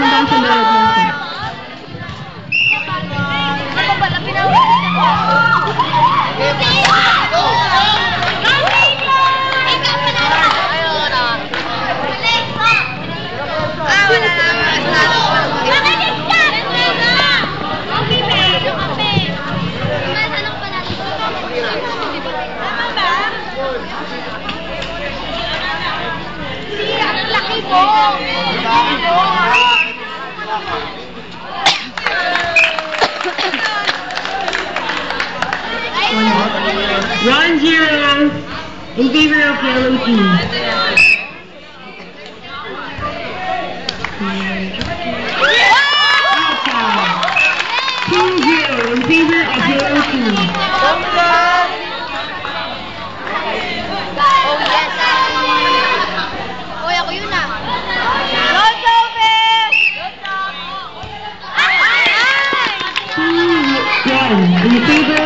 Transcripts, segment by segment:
punta sa loob natin. One zero in favor of yellow team. 2-0 in favor of yellow team. In favor.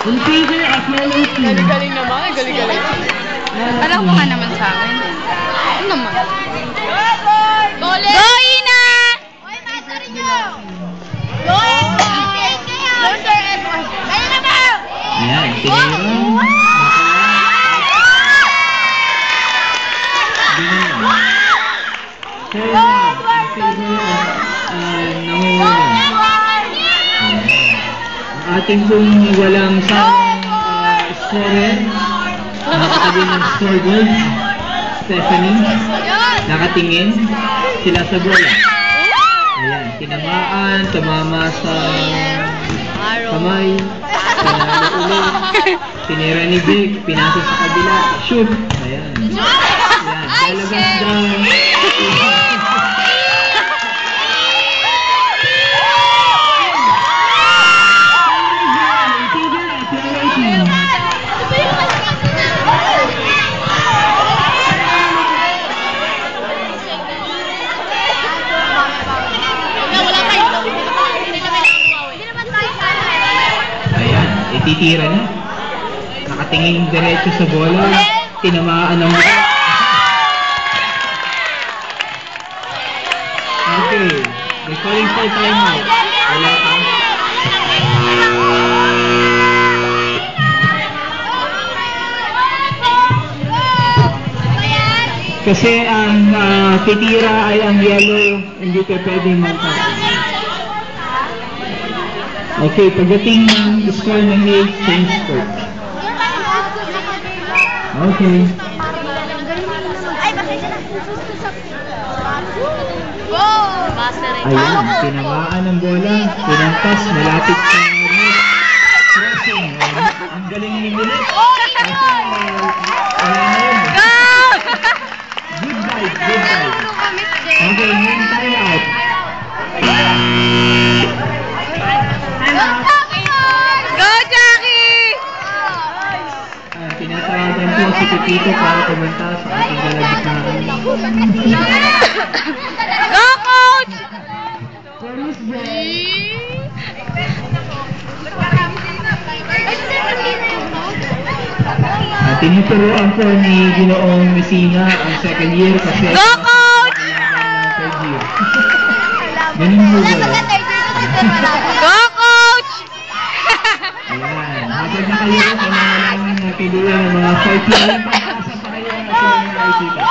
In favor of yellow team. Galing-galing naman, galing-galing. Alam ko nga naman sa akin. Ano naman? Go, Ina! Hoy, master nyo! Go, Sir Edward! Kaya na ba? Ayan, tinira. Ating kung walang scorer, nakatabi ng scoreboard, Stephanie, nakatingin sila sa bola. Ayan, tinamaan, tumama sa kamay, pinalo ulit, tinira ni Vic, pinasa sa kabila, shoot. Ayan. Ayan, lalabas down. Titira na. Nakatingin diretso sa bola. Tinamaan ng bola. Okay. They're calling for timeout. Wala pa. Kasi ang titira ay ang yellow. Hindi ka pwedeng magpapalala. Okay, pagdating ng score ng Nate, change score. Okay. Ayan, tinamaan ng bola, pinantas, malapit sa net, crossing. Ang galing ni Nate. Good dive, good dive. Okay, ngayon time out. Tinatawagan po si Pepito para kumanta sa ating galagitaran. Go, Coach! Tinuturuan po ni Ginoong Messina ang second year kasi Go, Coach! third year. Ganun po ba? Go, Coach! Ayan, habang nakalimutan, kailangan natin natuluyan ng mga 5 years. Pagkasa pa kayo ang ating mga nakikita.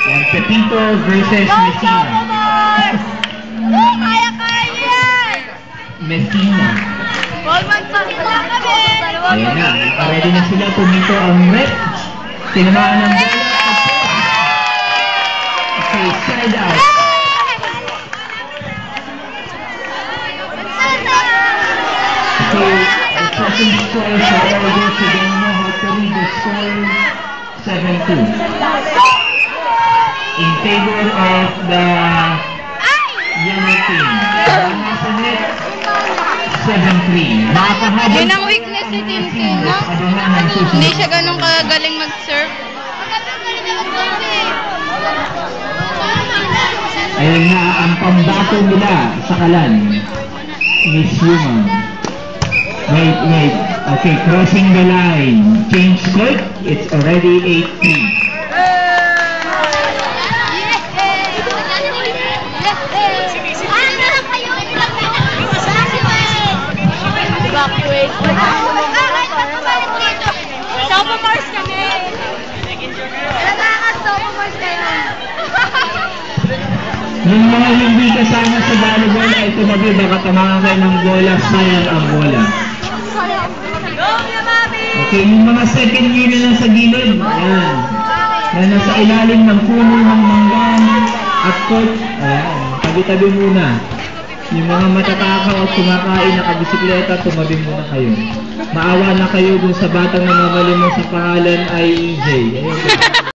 Yan, Pepito versus Messina. Messina. Ayan na, ready na sila. Pumito ang red. Tinamaan ng bola. Okay, side out. Okay, our second score for all those who don't know how to read the score, 7-2. In favor of the yellow team. Sa net, 7-2. 7-3. Nakakahabol. Yun ang weakness ni Tintin, no? Hindi siya ganun kagaling mag-serve. Ayan na ang pambato nila sa kalan. Miss Human. Wait. Okay, crossing the line. Change court. It's already 8-3. Backward. Sopo Mars kami. Sopo-Mars kayo. Yung mga hindi kasama sa volleyball ay tumabi, baka tamahan kayo ng bola, sayang ang bola. Okay, yung mga second year na sa gilid, ayan, na nasa ilalim ng puno ng manggan at court, ayan, tabi-tabi muna. Yung mga matatakaw at kumakain na kabisikleta, tumabi muna kayo. Maawa na kayo dun sa batang namamalimos sa pangalan ay EJ. Ayun.